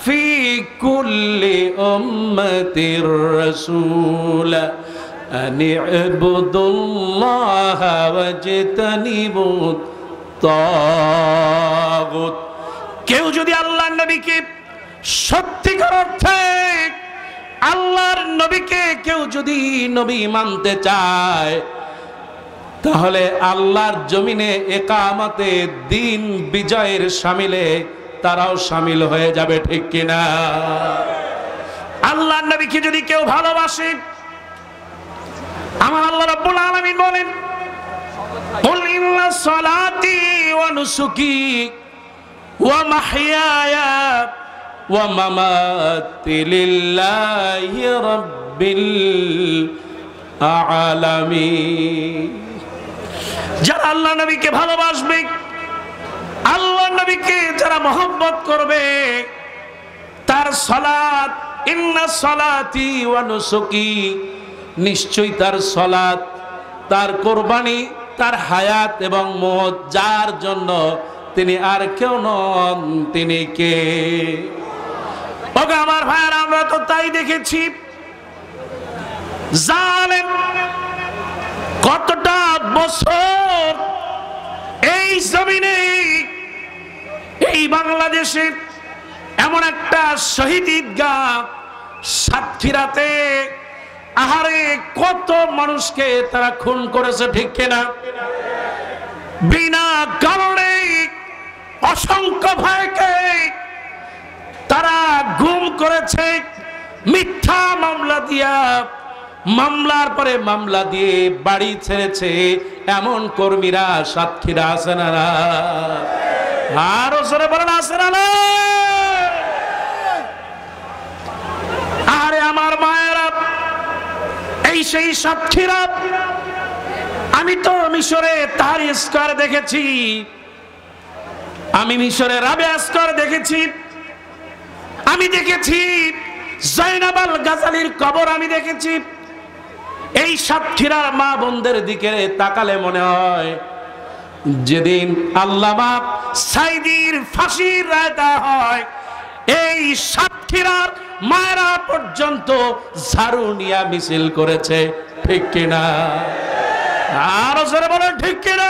في كل أمة رسولا أن اعبدوا الله واجتنبوا الطاغوت। কেউ যদি আল্লাহর নবীকে সত্যিকার অর্থে আল্লাহর নবীকে কেউ যদি নবী মানতে চায় তাহলে আল্লাহর জমিনে ইকামতে দ্বীন বিজয়ের শামিলে তারাও শামিল হয়ে যাবে, ঠিক কিনা? আল্লাহর নবীকে যদি কেউ ভালোবাসে, আমার আল্লাহ রাব্বুল আলামিন বলেন কুল ইন্না সলাতি ওয়া নুসুকি ওয়া মাহইয়ায়া ওয়া মামাতি লিল্লাহি রাব্বিল আলামিন। যারা আল্লাহ নবীকে ভালোবাসবে, আল্লাহ নবীকে যারা মহব্বত করবে, তার সালাত, ইন্না সলাতি ওয়া নুসুকি, নিশ্চয়ই তার সালাত, তার কুরবানি, তার হায়াত এবং মওত যার জন্য, তিনি আর কেউ নন, তিনি কে? ওগো আমার ভাইরা, আমরা তো তাই দেখেছি জালেম কতটা বছর এই জমিনে, এই বাংলাদেশে এমন একটা শহীদ ঈদগাহ সাতক্ষীরাতে, আহারে কত মানুষকে তারা খুন করেছে, ঠিক কিনা? বিনা কারণে অসংখ্য ভাইকে তারা গুম করেছে, মিথ্যা মামলা দিয়া, মামলার পরে মামলা দিয়ে বাড়ি ছেড়েছে এমন কর্মীরা সাতক্ষীরা আছে না? আরো জোরে বলেন, আছে না? আরে আমার মায়েরা, এই সেই সাতক্ষীরা। আমি তো মিশরে তার স্কয়ার দেখেছি, আমি মিশরে রাবেয়া স্কয়ার দেখেছি, আমি দেখেছি জয়নাব আল গাজালির কবর আমি দেখেছি। এই সাতক্ষীরার মা বোনদের দিকে তাকালে মনে হয় যেদিন আল্লামা সাইদির ফাঁসির রায় দেওয়া হয়, এই সাতক্ষীরার মায়েরা পর্যন্ত ঝাড়ু নিয়ে মিছিল করেছে, ঠিক কিনা? আরো জোরে বলেন, ঠিক কিনা?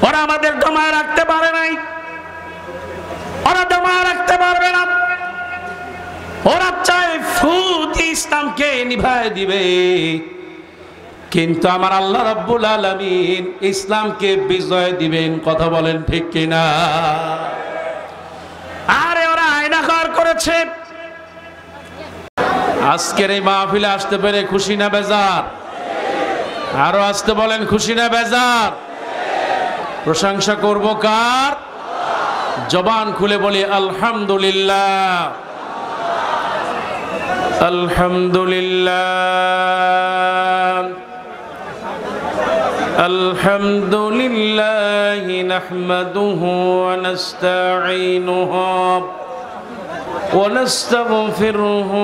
ওরা আমাদের দমায় রাখতে পারে নাই, ওরা দমায় রাখতে পারবে না। ওরা চায় ফুট ইসলামকে নিভায় দিবে, কিন্তু আমার আল্লাহ রাব্বুল আলামিন ইসলামকে বিজয় দিবেন, কথা বলেন ঠিক কিনা? আরে ওরা আয়নাঘর করেছে। আজকের এই মাহফিলে আসতে পেরে খুশি না বেজার? আরো আসতে বলেন, খুশি না বেজার? প্রশংসা করব কার? জবান খুলে বলি আলহামদুলিল্লাহ, আলহামদুলিল্লাহ, আলহামদুলিল্লাহ নাহমাদুহু ওয়া নাস্তাঈনুহু ওয়া নাস্তাগফিরুহু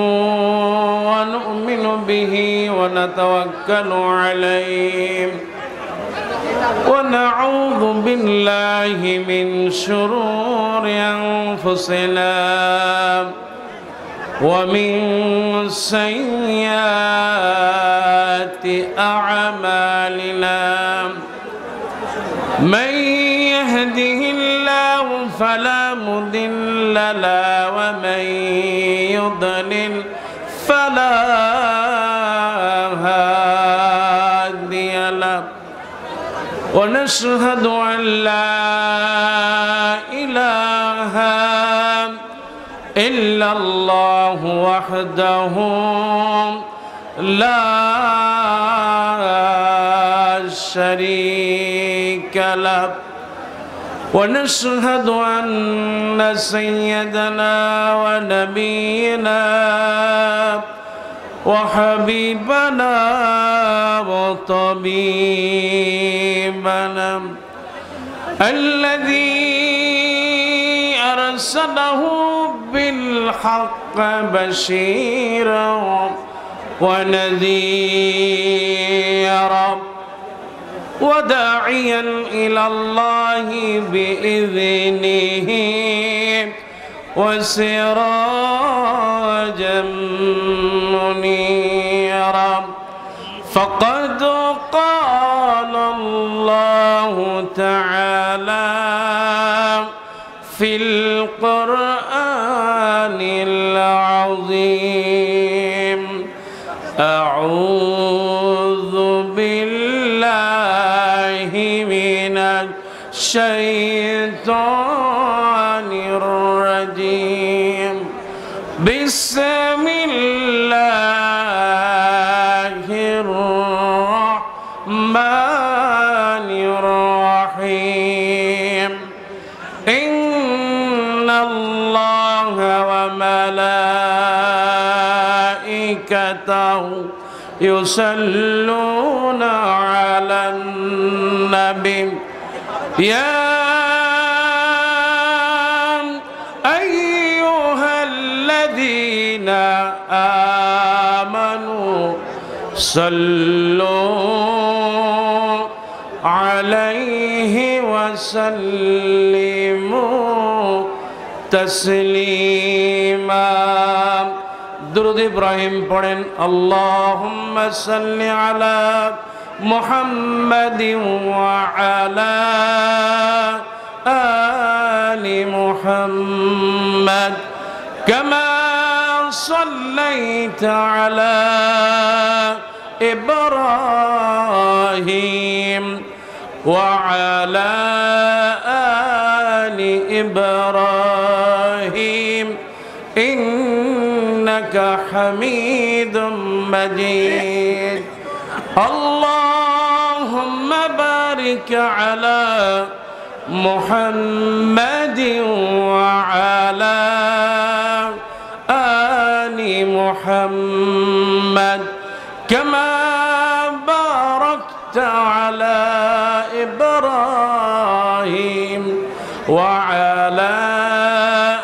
ওয়া নু'মিনু বিহি ওয়া নাতাওয়াক্কালু আলাইহি ওয়া নাউযু বিল্লাহি মিন শুরুরি আনফুসিনা ومن سيئات أعمالنا من يهده الله فلا مضل له ومن يضلل فلا هادي له ونشهد أن لا إله إلا الله وحده لا شريك له ونشهد أن سيدنا ونبينا وحبيبنا وطبيبنا الذي أرسله بالحق بشيرا ونذيرا وداعيا إلى الله بإذنه وسراجا منيرا فقد قال الله تعالى في القرآن العظيم أعوذ بالله من الشيطان الرجيم بسم الله الرحمن الرحيم إن الله وملائكته يصلون على النبي يا أيها الذين آمنوا صلوا عليه وسلموا تسليما درود إبراهيم পড়েন اللهم صل على محمد وعلى آل محمد كما صليت على إبراهيم وعلى آل إبراهيم إنك حميد مجيد اللهم بارك على محمد وعلى آل محمد كما باركت على إبراهيم وعلى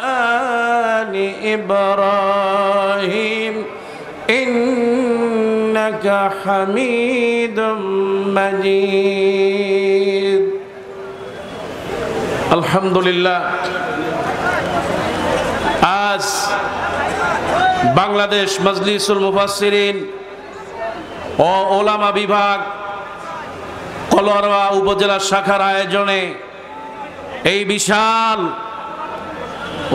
آل إبراهيم إنك حميد مجيد الحمد لله আজ বাংলাদেশ মজলিসুল মুফাসসিরিন ও ওলামা বিভাগ কলোয়ারোয়া উপজেলা শাখার আয়োজনে এই বিশাল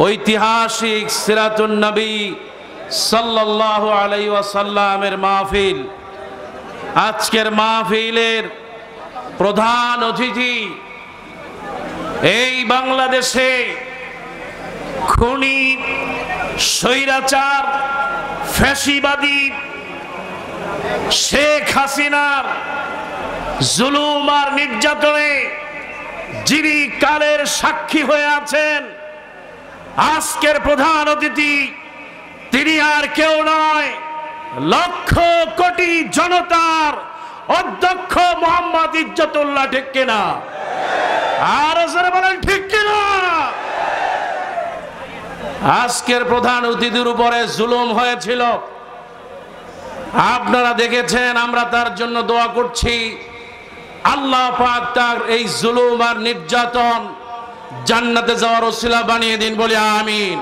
ঐতিহাসিক সিরাতুন নবী সাল্লাল্লাহু আলাইহি ওয়াসাল্লামের মাহফিল। আজকের মাহফিলের প্রধান অতিথি এই বাংলাদেশে খুনি স্বৈরাচার ফ্যাসিবাদী শেখ হাসিনার জুলুম আর নির্যাতনে যিনি কালের সাক্ষী হয়ে আছেন, আজকের প্রধান অতিথি তিনি আর কেউ নয়, লক্ষ কোটি জনতার অধ্যক্ষ মোহাম্মদ ইজ্জতুল্লাহ। ঠিক কিনা? আর যারা বলেন ঠিক কিনা? আজকের প্রধান অতিথির উপরে জুলুম হয়েছিল, আপনারা দেখেছেন, আমরা তার জন্য দোয়া করছি। আল্লাহ পাক তার এই জুলুম আর নির্যাতন জান্নাতে যাওয়ার ওসিলা বানিয়ে দিন, বলি আমিন।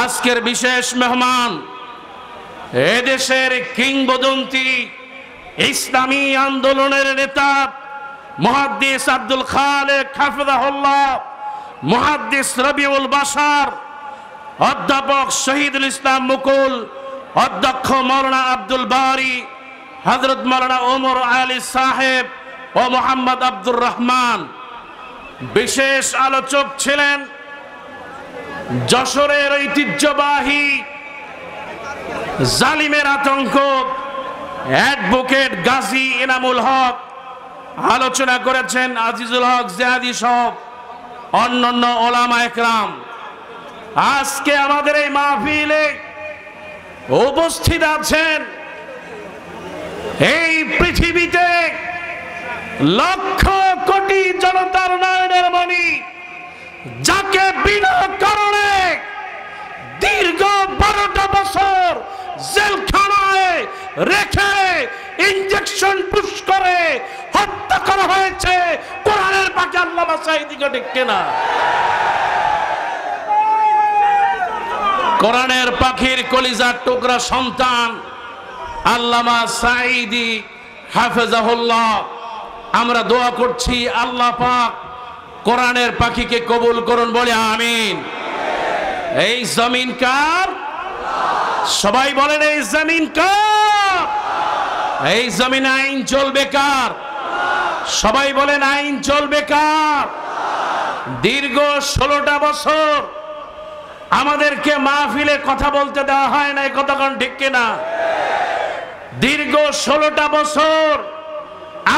আজকের বিশেষ মেহমান এদেশের কিংবদন্তি ইসলামী আন্দোলনের নেতা মুহাদ্দিস আব্দুল খালেক হাফিজাহুল্লাহ, মুহাদ্দিস রবিউল বাশার, অধ্যাপক শহীদুল ইসলাম মুকুল, অধ্যক্ষ মাওলানা আব্দুল বারী, হযরত মাওলানা ওমর আলী সাহেব ও মোহাম্মদ আব্দুর রহমান। বিশেষ আলোচক ছিলেন যশোরের ঐতিহ্যবাহী জালিমের আতঙ্ক অ্যাডভোকেট গাজী এনামুল হক। আলোচনা করেছেন আজিজুল হক জিহাদি সহ অন্যান্য ওলামা একরাম। আজকে আমাদের এই মাহফিলে উপস্থিত আছেন এই পৃথিবীতে লক্ষ কোটি জনতার নয়নের মণি, যাকে বিনা কারণে দীর্ঘ 12টা বছর জেলখানায় রেখে ইনজেকশন পুশ করে হত্যা করা হয়েছে কোরআনের পাকে। আল্লামা সাঈদী। ঠিক কিনা? কোরআনের পাখির কলিজার টুকরা সন্তান আল্লামা সাঈদী হাফেজাহুল্লাহ, আমরা দোয়া করছি আল্লাহ পাক কোরআনের পাখিকে কবুল করুন, বলে আমিন। এই জমিন কার? সবাই বলেন এই জমিন কার? এই জমিন আইন চলবে কার? সবাই বলেন আইন চলবে কার? দীর্ঘ 16টা বছর আমাদেরকে মাহফিলে কথা বলতে দেওয়া হয় না, এই কথা কোন ঠিক কিনা? দীর্ঘ 16টা বছর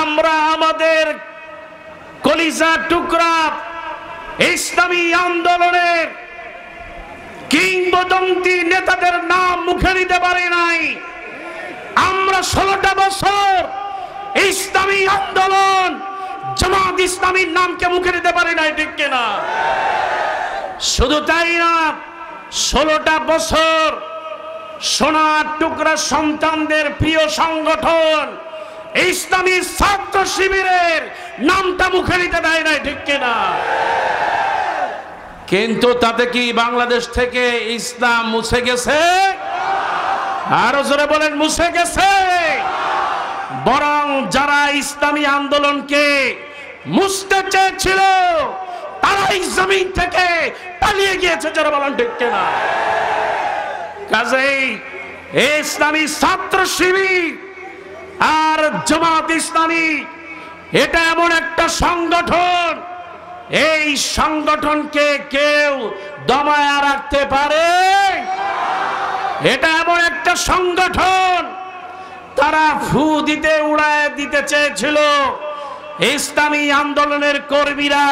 আমরা আমাদের কলিজা টুকরা ইসলামী আন্দোলনের কিংবদন্তি নেতাদের নাম মুখে নিতে পারি নাই। আমরা 16টা বছর ইসলামী আন্দোলন জামাত ইসলামীর নামকে মুখে নিতে পারি নাই, ঠিক কিনা? শুধু তাই না, 16টা বছর সোনার টুকরা সন্তানদের প্রিয় সংগঠন ইসলামী ছাত্র শিবিরের নামটা মুখে নিতে দেয় নাই, ঠিক কিনা? কিন্তু তাতে কি বাংলাদেশ থেকে ইসলাম মুছে গেছে? আরো জোরে বলেন, মুছে গেছে? বরং যারা ইসলামী আন্দোলনকে মুছতে চেয়েছিল তারাই জমিন থেকে পালিয়ে গিয়েছে, যারা বলেন ঠিক কিনা? কাজেই ইসলামী ছাত্র শিবির আর জামাত ইসলামী এটা এমন একটা সংগঠন, এই সংগঠনকে কেউ দমায়া রাখতে পারে? এটা এমন একটা সংগঠন, তারা ফু দিতে উড়ায় দিতে চেয়েছিল ইসলামী আন্দোলনের কর্মীরা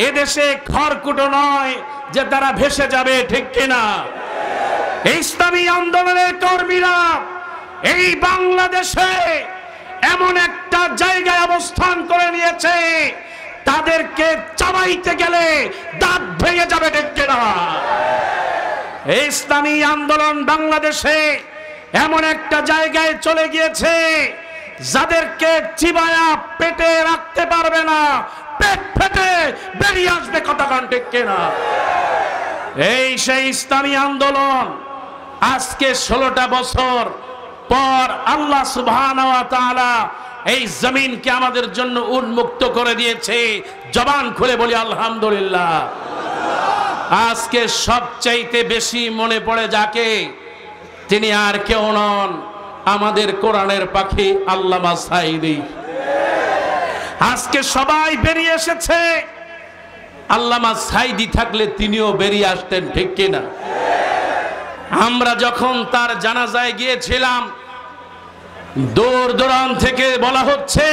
এদেশে খড়কুটো নয় যে তারা ভেসে যাবে, ঠিক কিনা? ইসলামী আন্দোলনের কর্মীরা এই বাংলাদেশে এমন একটা জায়গায় অবস্থান করে নিয়েছে, তাদেরকে চাবাইতে গেলে দাঁত ভেঙে যাবে, ঠিক কিনা? ইসলামী আন্দোলন বাংলাদেশে এমন একটা জায়গায় চলে গিয়েছে যাদেরকে চিবায়া পেটে রাখতে পারবে না, পেট ফেটে বেরিয়ে আসবে, কথা কোন ঠিক কিনা? এই সেই ইসলামী আন্দোলন আজকে 16টা বছর পর আল্লাহ সুবহানাহু ওয়া তাআলা এই জমিনকে আমাদের জন্য উন্মুক্ত করে দিয়েছে। জবান খুলে বলি আলহামদুলিল্লাহ। আজকে সবচাইতে বেশি মনে পড়ে যাকে, তিনি আর কেউ নন, আমাদের কোরআনের পাখি আল্লামা সাঈদী। আজকে সবাই বেরিয়ে এসেছে, আল্লামা সাঈদী থাকলে তিনিও বেরিয়ে আসতেন, ঠিক কিনা? আমরা যখন তার জানাজায় গিয়েছিলাম, দূর দূরান্ত থেকে বলা হচ্ছে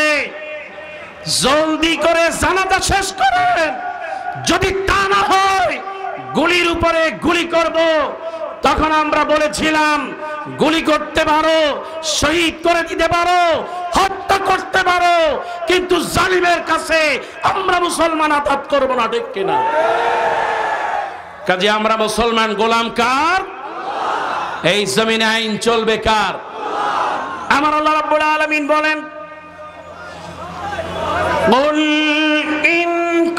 জলদি করে জানাজা শেষ করেন, যদি তা না হয় গুলির উপরে গুলি করব। তখন আমরা বলেছিলাম গুলি করতে পারো, শহীদ করে দিতে পারো, হত্যা করতে পারো, কিন্তু জালিমের কাছে আমরা মুসলমান আতাত করব না, ঠিক কিনা? কাজে আমরা মুসলমান, গোলাম কার? এই জমিনে আইন চলবে কার? আমার আল্লাহ রাব্বুল আলামিন বলেন, কুল ইন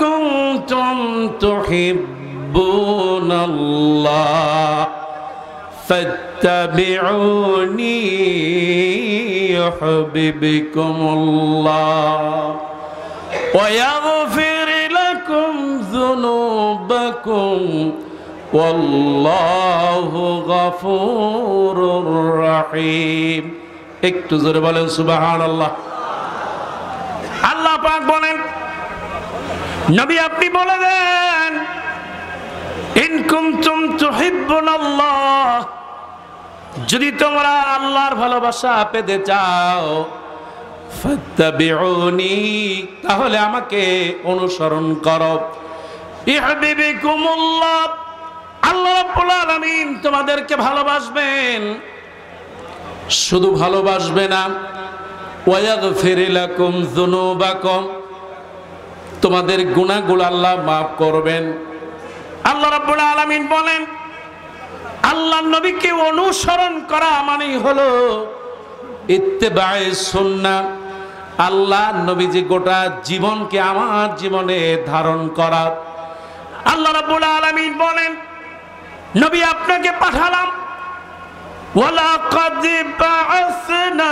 কুনতুম তুহিব্বুনাল্লাহ ফাত্তাবিউনি ইউহিব্বুকুমুল্লাহ ওয়া ইয়াগফির লাকুম যুনুবাকুম ওয়াল্লাহু গফুরুর রহিম। একটু জোরে বলেন সুবহানাল্লাহ। আল্লাহ পাক বলেন, নবী আপনি বলে দেন, ইন কুনতুম তুহিব্বুনাল্লাহ, যদি তোমরা আল্লাহর ভালোবাসা পেতে চাও, ফাত্তাবিউনি, তাহলে আমাকে অনুসরণ করো, ইউহিব্বুকুমুল্লাহ, আল্লাহ রাব্বুল আলামিন তোমাদেরকে ভালোবাসবেন। শুধু ভালোবাসবে না, ওয়া ইয়াগফির লাকুম যুনুবাকুম, তোমাদের গুনাহগুলো আল্লাহ মাফ করবেন। আল্লাহ রাব্বুল আলামিন বলেন, আল্লাহর নবীকে অনুসরণ করা মানেই হলো ইত্তেবায়ে সুন্নাহ, আল্লাহ নবীজি গোটা জীবনকে আমার জীবনে ধারণ করা। আল্লাহ রাব্বুল আলামিন বলেন, নবী আপনাকে পাঠালাম। ওয়ালাকাদ বাআসনা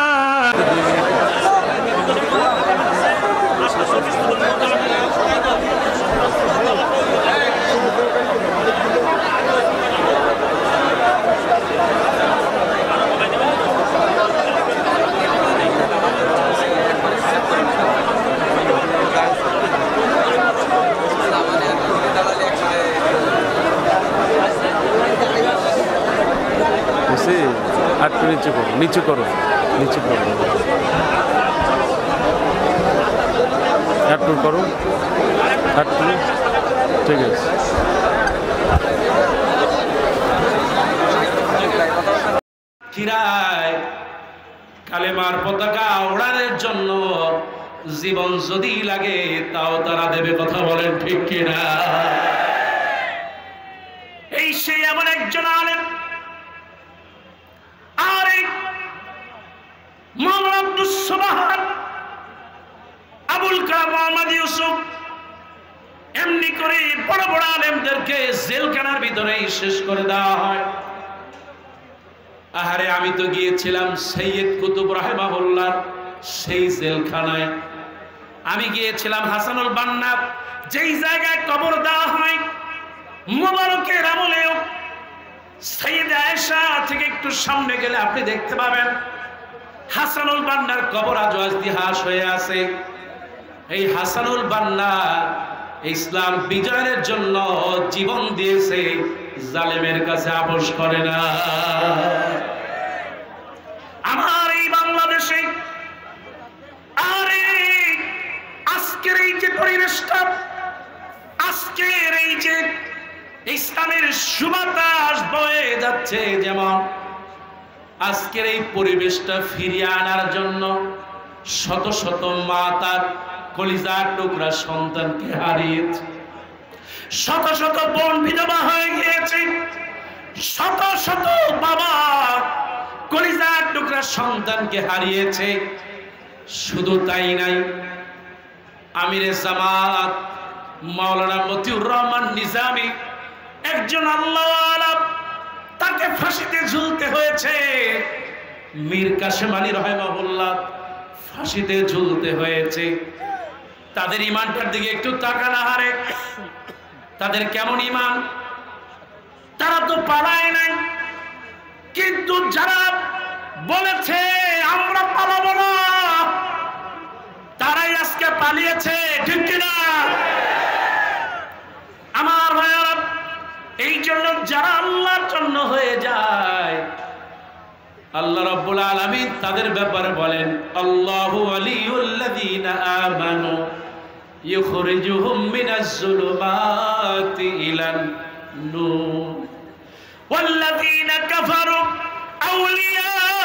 একটু নিচু করো, নিচু করো, নিচু করো, একটু করো, একটু, ঠিক আছে। কিরায় কালেমার পতাকা ওড়ানোর জন্য জীবন যদি লাগে তাও তারা দেবে, কথা বলেন ঠিক কিনা? এই সেই এমন একজন আলেম, মাওলানা আব্দুস সামাদ আবুল কালাম মোহাম্মদ ইউসুফ, এমনি করে বড় বড় আলেমদেরকে জেলখানার ভিতরেই শেষ করে দেওয়া হয়। আহারে, আমি তো গিয়েছিলাম সৈয়দ কুতুব রাহিমাহুল্লাহ সেই জেলখানায়, আমি গিয়েছিলাম হাসানুল বান্না যেই জায়গায় কবর দেওয়া হয় মুবারকের আমলেও। সাইয়েদা আয়েশা থেকে একটু সামনে গেলে আপনি দেখতে পাবেন হাসানুল বান্নার কবর আজও ইতিহাস হয়ে আছে। এই হাসানুল বান্না ইসলাম বিজয়ের জন্য জীবন দিয়েছে, জালেমের কাছে আপোষ করে না। আমার এই বাংলাদেশে আরে আজকের এই যে পরিবেশটা, আজকের এই যে ইসলামের সুবাতাস বয়ে যাচ্ছে, যেমন আজকের এই পরিবেশটা ফিরিয়ে আনার জন্য শত শত মা তার কলিজার টুকরা সন্তানকে হারিয়েছে, শত শত বোন বিধবা হয়ে গিয়েছে, শত শত বাবা কলিজার টুকরা সন্তানকে হারিয়েছে। শুধু তাই নাই, আমিরে জামাত মাওলানা মতিউর রহমান নিজামী একজন আল্লাহওয়ালা, তাকে ফাঁসিতে ঝুলতে হয়েছে। মীর কাসেম আলী রাহিমাহুল্লাহ ফাঁসিতে ঝুলতে হয়েছে। তাদের ইমানটার দিকে একটু তাকান, হারে তাদের কেমন ইমান, তারা তো পালায় নাই। কিন্তু যারা বলেছে আমরা পালাবো না, তারাই আজকে পালিয়েছে, ঠিক কিনা? আমার ভাইয়েরা, এই জন্য যারা আল্লাহর জন্য হয়ে যায়, আল্লাহ রাব্বুল আলামিন তাদের ব্যাপারে বলেন, আল্লাহু ওয়ালিউল্লাযীনা আমানু ইখরিজুহুম মিনাজ যুলুমাতি ইলান নূর ওয়াল্লাযীনা কাফারু আউলিয়াউহুমুত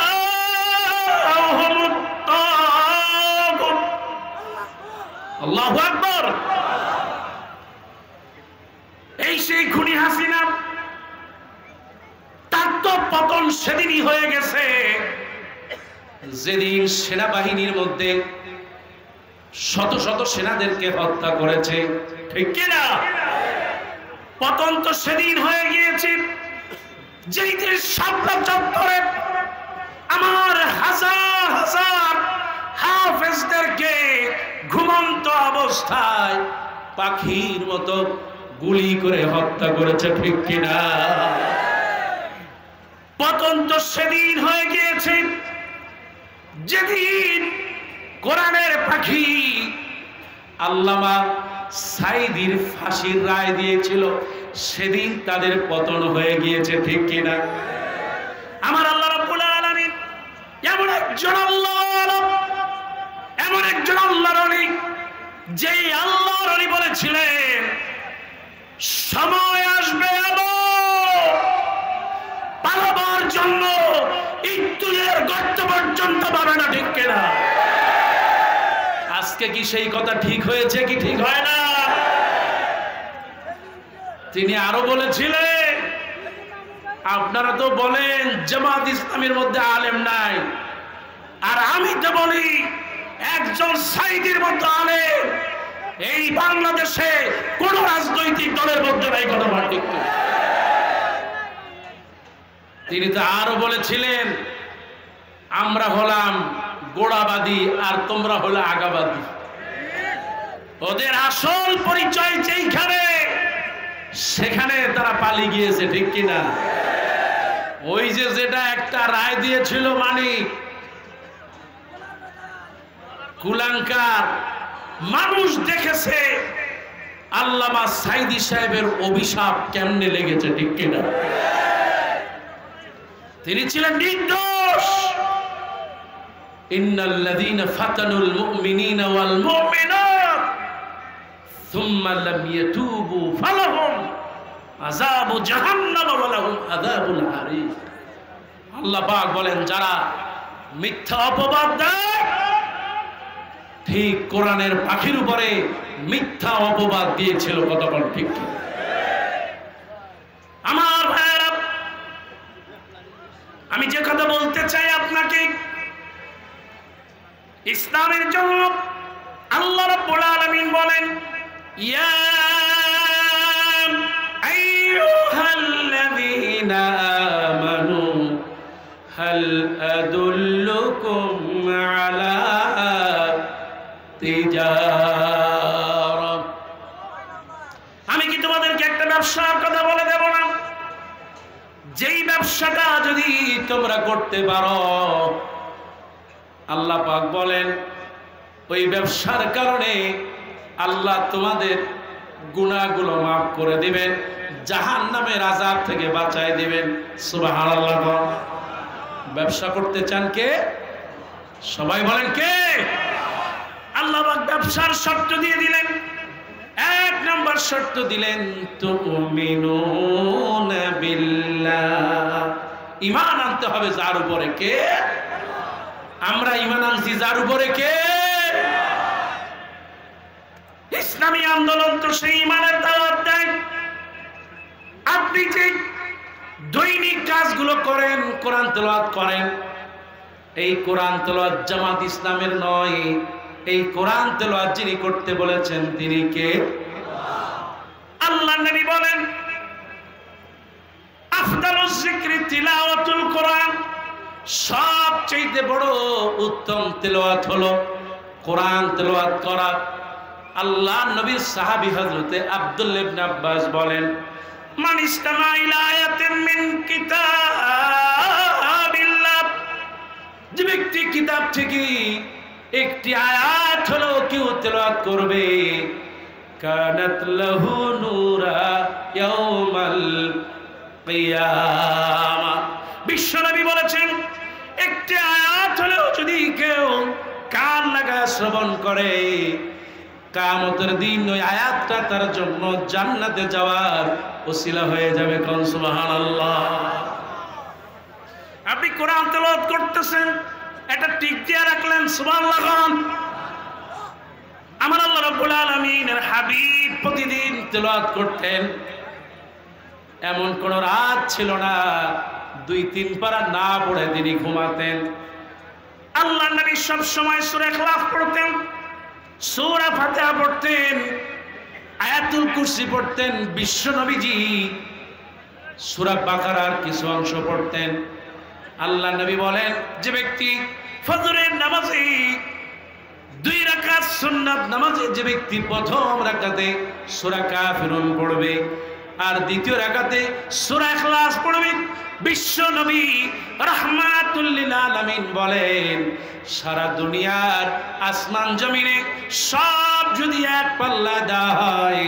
তাগুত। আল্লাহু আকবার। এই সেই খুনি হাসিনা, তার তো পতন সেদিনই হয়ে গেছে যেদিন সেনাবাহিনীর মধ্যে শত শত সেনাদেরকে হত্যা করেছে, ঠিক কিনা? পতন তো সেদিন হয়ে গিয়েছে যেই দিন শাপলা চত্বরে আমার হাজার হাজার হাফেজদেরকে ঘুমন্ত অবস্থায় পাখির মতো গুলি করে হত্যা করেছে, ঠিক কিনা? পতন তো সেদিন হয়ে গিয়েছে যেদিন কোরআনের পাখি আল্লামা সাইদির ফাঁসির রায় দিয়েছিল, সেদিন তাদের পতন হয়ে গিয়েছে, ঠিক কিনা? আমার আল্লাহ রাব্বুল আলামিন এমন একজন আল্লাহ, এমন একজন আল্লাহর ওলি, যে আল্লাহর ওলি বলেছিলেন সময় আসবে পালাবার জন্য ইতুলের গর্ত পর্যন্ত পাবে না, ঠিক কিনা? আজকে কি সেই কথা ঠিক হয়েছে কি ঠিক হয় না? তিনি আরো বলেছিলেন, আপনারা তো বলেন জামাত ইসলামের মধ্যে আলেম নাই, আর আমি তো বলি একজন সাইদির মতো আলেম এই বাংলাদেশে কোন রাজনৈতিক দলের মধ্যে নাই, কথা ঠিক। তিনি তো আরো বলেছিলেন, আমরা হলাম গোড়াবাদী আর তোমরা হলো আগাবাদী। ওদের আসল পরিচয় যেইখানে, সেখানে তারা পালিয়ে গিয়েছে, ঠিক কিনা? ওই যে যেটা একটা রায় দিয়েছিল মানিক, কুলাঙ্কার মানুষ দেখেছে আল্লামা সাইদি সাহেবের অভিশাপ কেমনে লেগেছে, ঠিক কিনা? তিনি ছিলেন নির্দোষ। ইন্নাল্লাযীনা ফাতানুল মুমিনিনা ওয়াল মুমিনাত সুম্মা লাম ইয়াতুবু ফালাহুম আযাবু জাহান্নাম ওয়া লাহুম আযাবুল হারিক। আল্লাহ পাক বলেন, যারা মিথ্যা অপবাদ দেয়, ঠিক কোরআনের পাখির উপরে মিথ্যা অপবাদ দিয়েছিল। কতক্ষণ ঠিক? আমার ভাইয়েরা, আমি যে কথা বলতে চাই আপনাকে, ইসলামের জন্য আল্লাহ রাব্বুল আলামিন বলেন, ইয়া আইয়ুহাল্লাযীনা আমানু হাল আদুল্লুকুম আলা তিজারা। আমি কি তোমাদেরকে একটা ব্যবসার কথা বলে দেব না? যেই ব্যবসাটা যদি তোমরা করতে পারো, আল্লাহ পাক বলেন ওই ব্যবসার কারণে আল্লাহ তোমাদের গুনাহগুলো মাফ করে দিবেন, জাহান্নামের আযাব থেকে বাঁচায় দিবেন। সুবহানাল্লাহ। ব্যবসা করতে চান কে? সবাই বলেন কে? আল্লাহ পাক ব্যবসার শর্ত দিয়ে দিলেন। এক নম্বর শর্ত দিলেন, তুমিনুনা বিল্লাহ, ঈমান আনতে হবে যার উপরে কে? আমরা ঈমান আনছি যার উপরে কে? ইসলামী আন্দোলন তো সেই ঈমানের দাওয়াত দেয়। আপনি যে দৈনিক কাজগুলো করেন, কোরআন তেলাওয়াত করেন, এই কোরআন তেলাওয়াত জামাত ইসলামের নয়। এই কোরআন তেলাওয়াত যিনি করতে বলেছেন তিনি কে? আল্লাহ নবী বলেন, আফদালুজ যিকরি তিলাওয়াতুল কোরআন, সবচেয়ে বড় উত্তম তেলাওয়াত হলো কোরআন তেলাওয়াত করা। আল্লাহ নবীর সাহাবী হযরতে আব্দুল্লাহ ইবনে আব্বাস বলেন, মান ইসতামা ইলা আয়াতিন মিন কিতাবিল্লাহ, যে ব্যক্তি কিতাব থেকে একটি আয়াত হলো কেউ তেলাওয়াত করবে, কানাত লাহু নূরা ইয়াউমাল কিয়ামা। বিশ্বনবী বলেছেন, একটি আয়াত হলো যদি কেউ কান লাগায় শ্রবণ করে, কিয়ামতের দিন ওই আয়াতটা তার জন্য জান্নাতে যাওয়ার ওসিলা হয়ে যাবে। কোন সুবহানাল্লাহ। আপনি কোরআন তেলাওয়াত করতেছেন, এটা টিক দিয়ে রাখলেন, সুবহানাল্লাহ। আমার আল্লাহ রাব্বুল আলামিনের হাবিব প্রতিদিন তেলাওয়াত করতেন, এমন কোন রাত ছিল না 2-3 পারা না পড়ে তিনি ঘুমাতেন। আল্লাহ নবী সব সময় সূরা ইখলাস পড়তেন, সূরা ফাতিহা পড়তেন, আয়াতুল কুরসি পড়তেন। বিশ্ব নবীজি সূরা বাকারার কিছু অংশ পড়তেন। আল্লাহ নবী বলেন, যে ব্যক্তি ফজরের নামাজে 2 রাকাত সুন্নাত নামাজে যে ব্যক্তি প্রথম রাকাতে সূরা কাফিরুন পড়বে আর দ্বিতীয় রাকাতে সূরা ইখলাস পড়বে, বিশ্ব নবী রাহমাতুল লিল আলামিন বলেন, সারা দুনিয়ার আসমান জমিনে সব যদি এক পাল্লায় দেওয়া হয়,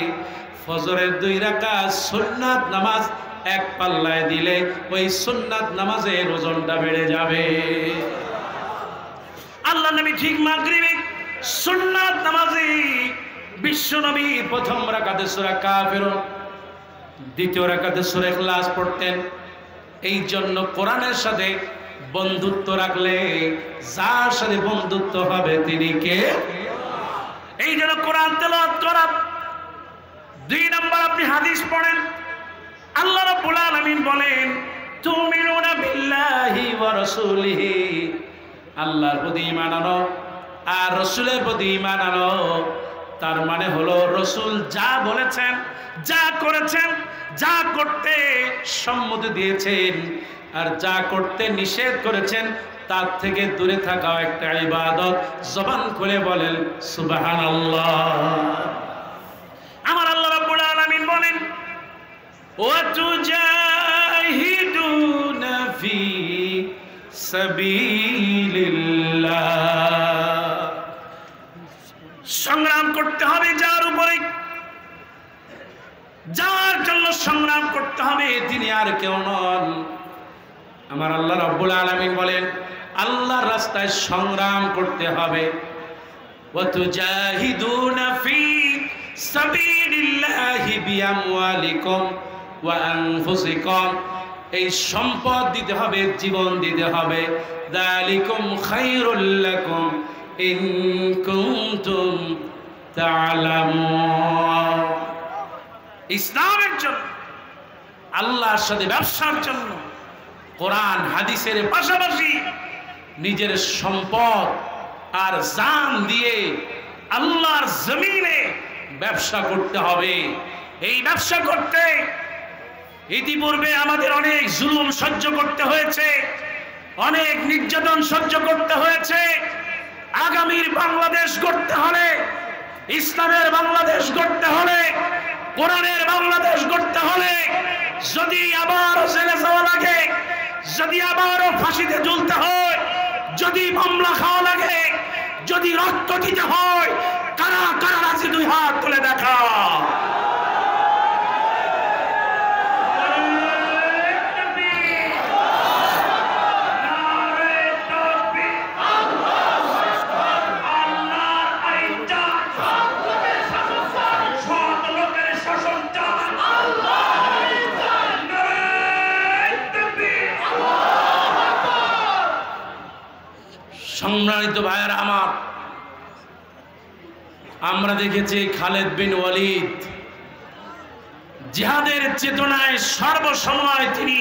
ফজরের 2 রাকাত সুন্নাত নামাজ এক পাল্লায় দিলে ওই সুন্নাত নামাজের ওজনটা বেড়ে যাবে। আল্লাহ নবী ঠিক মাগরিবে সুন্নাত নামাজে বিশ্ব নবী প্রথম রাকাতে সূরা কাফিরুন, দ্বিতীয় রাকাতে সূরা ইখলাস পড়তেন। এই জন্য কোরআনের সাথে বন্ধুত্ব রাখলে যার সাথে বন্ধুত্ব হবে তিনি কে? এই জন্য কোরআন তেলাওয়াত করা। 2 নম্বর আপনি হাদিস পড়েন, আল্লাহ রাব্বুল আলামিন বলেন, তুমিনুনা বিল্লাহি ওয়া রাসূলিহি, আল্লাহর প্রতি ঈমান আনো আর রাসূলের প্রতি ঈমান আনো। তার মানে হলো রাসূল যা বলেছেন, যা করেছেন, যা করতে সম্মতি দিয়েছেন, আর যা করতে নিষেধ করেছেন তার থেকে দূরে থাকাও একটা ইবাদত। জবান খুলে বলেন সুবহানাল্লাহ। আমার আল্লাহ রাব্বুল আলামিন বলেন ওয়া তুজাহিদুনা ফি সাবিলিল্লাহ, সংগ্রাম করতে হবে যার উপরে, যার জন্য সংগ্রাম করতে হবে তিনি আর কেউ নন। আমার আল্লাহ রাব্বুল আলামিন বলেন আল্লাহর রাস্তায় সংগ্রাম করতে হবে। ওয়া তুজাহিদুনা ফি সাবিলিল্লাহি বিআমওয়ালিকুম ওয়া আনফুসিকুম, এই সম্পদ দিতে হবে, জীবন দিতে হবে। যালিকুম খায়রুল লাকুম ইন কুনতুম তা'লামুন। ইসলামের জন্য, আল্লাহর সাথে ব্যবসার জন্য কোরআন হাদিসের পাশাপাশি নিজের সম্পদ আর জান দিয়ে আল্লাহর জমিনে ব্যবসা করতে হবে। এই ব্যবসা করতে ইতিপূর্বে আমাদের অনেক জুলুম সহ্য করতে হয়েছে, অনেক নির্যাতন সহ্য করতে হয়েছে। আগামীর বাংলাদেশ গড়তে হলে, ইসলামের বাংলাদেশ গড়তে হলে, কোরআনের বাংলাদেশ গড়তে হলে, যদি আবারও জেলে যাওয়া লাগে, যদি আবারও ফাঁসিতে ঝুলতে হয়, যদি মামলা খাওয়া লাগে, যদি রক্ত দিতে হয়, কারা কারা রাজি দুই হাত তুলে দেখা। সম্মানিত ভাইয়েরা আমার, আমরা দেখেছি খালেদ বিন ওয়ালিদ জিহাদের চেতনায় সর্বসময় তিনি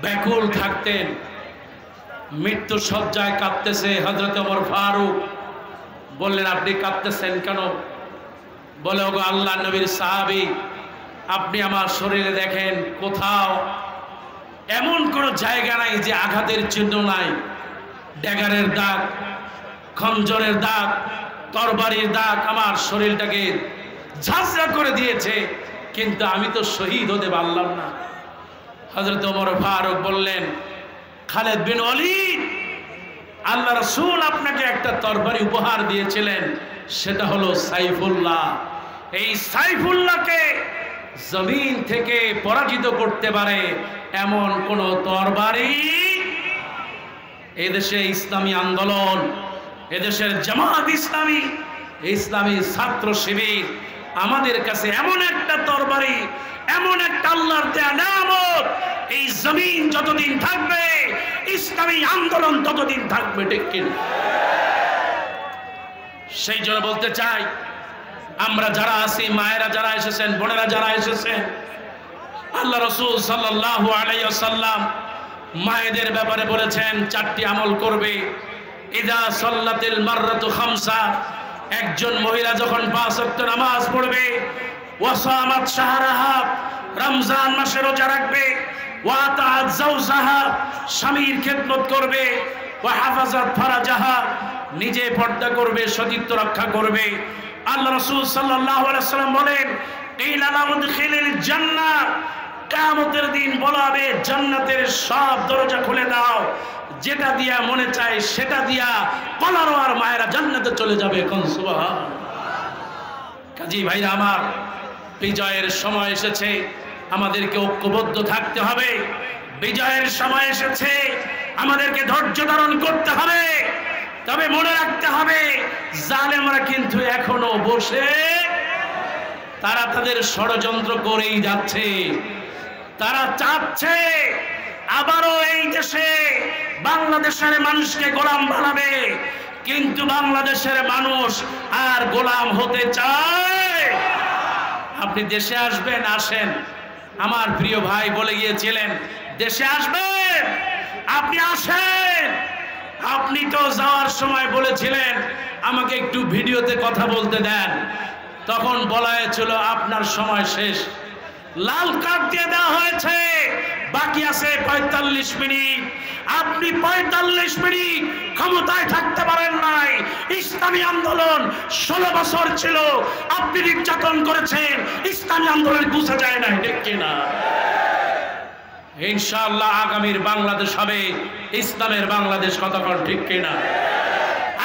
ব্যাকুল থাকতেন। মৃত্যু সজ্জায় কাঁদতেছে, হযরত ওমর ফারুক বললেন আপনি কাঁদতেছেন কেন? বলে ওগো আল্লাহর নবীর সাহাবী, আপনি আমার শরীরে দেখেন কোথাও এমন কোনো জায়গা নাই যে আঘাতের চিহ্ন নাই। ড্যাগারের দাগ, খঞ্জরের দাগ, তরবারির দাগ আমার শরীরটাকে ঝাঁঝরা করে দিয়েছে, কিন্তু আমি তো শহীদ হতে পারলাম না। হযরত ওমর ফারুক বললেন খালেদ বিন ওয়ালিদ, আল্লাহ রাসূল আপনাকে একটা তরবারি উপহার দিয়েছিলেন, সেটা হলো সাইফুল্লাহ। এই সাইফুল্লাহকে জমিন থেকে পরাজিত করতে পারে এমন কোন তরবারি এদেশে ইসলামী আন্দোলন, এদেশের জামাত ইসলামী, ইসলামী ছাত্র শিবির আমাদের কাছে এমন একটা তরবারি, এমন একটা আল্লাহর দেয়া নিয়ামত, এই জমিন যতদিন থাকবে ইসলামী আন্দোলন ততদিন থাকবে, ঠিক কিনা? সেই জন্য বলতে চাই, আমরা যারা আছি, মায়েরা যারা এসেছেন, বোনেরা যারা এসেছেন, আল্লাহ রাসূল সাল্লাল্লাহু আলাইহি ওয়াসাল্লাম মায়েদের ব্যাপারে বলেছেন চারটি আমল করবে। ইদা সাল্লাতিল মাররাতু খামসা, একজন মহিলা যখন 5 ওয়াক্ত নামাজ পড়বে, ওয়াসামাত শাহরাহা, রমজান মাসে রোজা রাখবে, ওয়াতাআত যাওজাহা, স্বামীর খেদমত করবে, ওয়া হাফাজাত ফারাজাহা, নিজে পর্দা করবে, সতীত্ব রক্ষা করবে। আল্লাহ রাসূল সাল্লাল্লাহু আলাইহি ওয়াসাল্লাম বলেন ইলা লাউদখিলিল জান্নাহ, কিয়ামতের দিন বলা হবে জান্নাতের সব দরজা খুলে দাও, যেটা দিয়া মনে চায় সেটা দিয়া কলারো আর মায়েরা জান্নাতে চলে যাবে। কোন সুবহানাল্লাহ। কাজী ভাইরা আমার, বিজয়ের সময় এসেছে, আমাদেরকে ঐক্যবদ্ধ থাকতে হবে। বিজয়ের সময় এসেছে, আমাদেরকে ধৈর্য ধারণ করতে হবে। তবে মনে রাখতে হবে জালেমরা কিন্তু এখনো বসে, তারা তাদের ষড়যন্ত্র করেই যাচ্ছে। তারা চাচ্ছে আবারও এই দেশে বাংলাদেশের মানুষকে গোলাম বানাবে, কিন্তু বাংলাদেশের মানুষ আর গোলাম হতে চায়। আপনি দেশে আসবেন, আসেন, আমার প্রিয় ভাই বলে গিয়েছিলেন দেশে আসবেন, আপনি আসেন। আপনি তো যাওয়ার সময় বলেছিলেন আমাকে একটু ভিডিওতে কথা বলতে দেন, তখন বলা হয়েছিল আপনার সময় শেষ, লাল কার্ড দিয়ে দেওয়া হয়েছে, বাকি আছে ৪৫ মিনিট। আপনি ৪৫ মিনিট ক্ষমতায় থাকতে পারেন নাই। ইসলামী আন্দোলন ১৬ বছর ছিল, আপনি নির্যাতন করেছেন, ইসলামী আন্দোলন বুঝা যায় না, ঠিক কিনা? ইনশাআল্লাহ আগামীর বাংলাদেশ হবে ইসলামের বাংলাদেশ, কতক্ষণ ঠিক কিনা?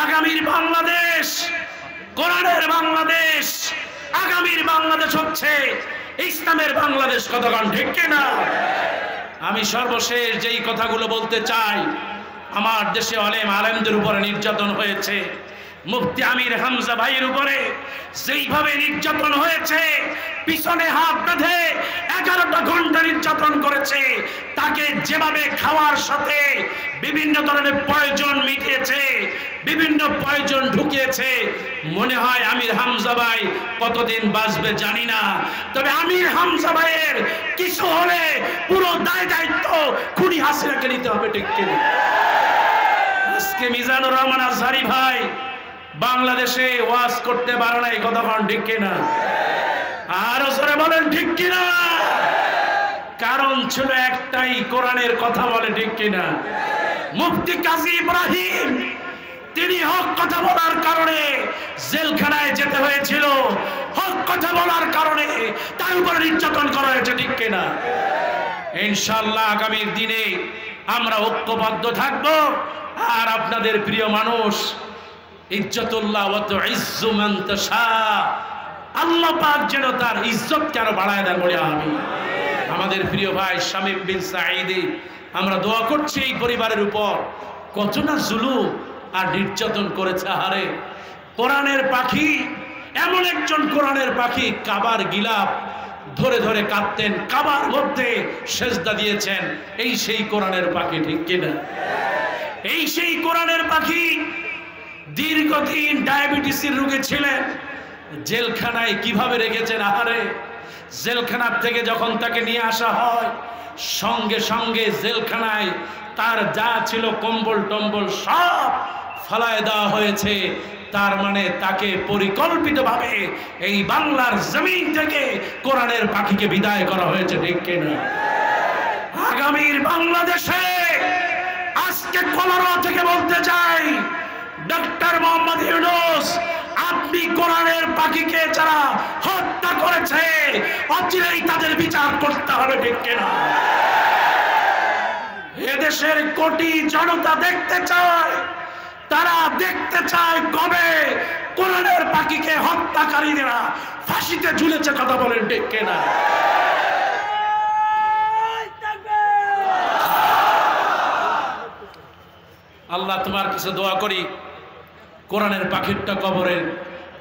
আগামীর বাংলাদেশ কোরআনের বাংলাদেশ, আগামীর বাংলাদেশ হচ্ছে ইসলামের বাংলাদেশ, কতক্ষণ ঠিক কিনা? আমি সর্বশেষ যেই কথাগুলো বলতে চাই, আমার দেশে আলেমদের উপরে নির্যাতন হয়েছে, মুফতি আমির হামজা ভাইয়ের উপরে যেইভাবে নির্যাতন হয়েছে, পিছনে হাত বেঁধে 11টা ঘন্টা নির্যাতন করেছে, তাকে যেভাবে খাওয়ার সাথে বিভিন্ন ধরনের প্রয়োজন মিটিয়েছে, বিভিন্ন প্রয়োজন ঢুকিয়েছে, মনে হয় আমির হামজা ভাই কতদিন বাঁচবে জানি না। তবে আমির হামজা ভাইয়ের কিছু হলে পুরো দায়িত্ব খুনি হাসিনাকে নিতে হবে, ঠিক কিনা? আজকে মিজানুর রহমান আজহারি ভাই বাংলাদেশে ওয়াজ করতে পারে না, এই কথা কোন ঠিক কিনা? আরো জোরে বলেন ঠিক কিনা? কারণ ছিল একটাই, কোরআনের কথা বলে, ঠিক কিনা? মুফতি কাজী ইব্রাহিম তিনি হক কথা বলার কারণে জেলখানায় যেতে হয়েছিল, হক কথা বলার কারণে তার উপর নির্যাতন করা হয়েছে, ঠিক কিনা? ইনশাআল্লাহ আগামীর দিনে আমরা ঐক্যবদ্ধ থাকব। আর আপনাদের প্রিয় মানুষ ইজ্জতুল্লাহ ওয়া তুইজ্জু মান তাশা, আল্লাহ পাক যেন তার ইজ্জতকে আরো বাড়ায় দেন, বলি আমিন। আমাদের প্রিয় ভাই শামীম বিন সাঈদী, আমরা দোয়া করছি এই পরিবারের উপর, কত না জুলুম আর নির্যাতন করেছে। হারে কোরআনের পাখি, এমন একজন কোরআনের পাখি, কাবার গিলাফ ধরে ধরে কাঁদতেন, কাবার মধ্যে সেজদা দিয়েছেন, এই সেই কোরআনের পাখি, ঠিক কিনা? এই সেই কোরআনের পাখি দীর্ঘদিন ডায়াবেটিসের রোগে ছিলেন, জেলখানায় কিভাবে রেখেছেন। আহারে জেলখানার থেকে যখন তাকে নিয়ে আসা হয়, সঙ্গে সঙ্গে জেলখানায় তার যা ছিল কম্বল টম্বল সব ফালায় দেওয়া হয়েছে। তার মানে তাকে পরিকল্পিতভাবে এই বাংলার জমিন থেকে কোরআনের পাখিকে বিদায় করা হয়েছে, ঠিক কিনা? আগামীর বাংলাদেশে আজকে কলরা থেকে বলতে চাই, ডক্টর মোহাম্মদ ইউনূস, আপনি কোরআনের পাখিকে যারা হত্যা করেছে অচিরেই তাদের বিচার করতে হবে, ঠিক কিনা? এদেশের কোটি জনতা দেখতে চায়, তারা দেখতে চায় কবে কোরআনের পাখিকে হত্যাকারীরা ফাঁসিতে ঝুলেছে, কথা বলেন, ঠিক কিনা? আল্লাহ তোমার কাছে দোয়া করি, কোরআনের পাখিটা কবরের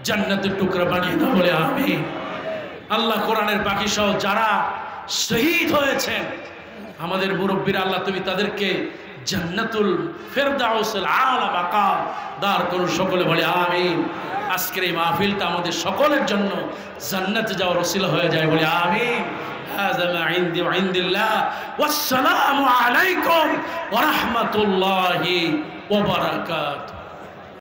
জান্নাতের টুকরা বানিয়ে দাও, বলে আমিন। আল্লাহ কোরআনের পাখি সহ যারা শহীদ হয়েছেন আমাদের মুরব্বীরা, আল্লাহ তুমি তাদেরকে জান্নাতুল ফেরদাউসের আলা মাকাম দার করুন, সকলে বলে আমিন। আজকের এই মাহফিলটা আমাদের সকলের জন্য জান্নাতে যাওয়ার ওসিলা হয়ে যায়, বলে আমিন। هذا ما عندي وعند الله والسلام عليكم ورحمة الله وبركاته।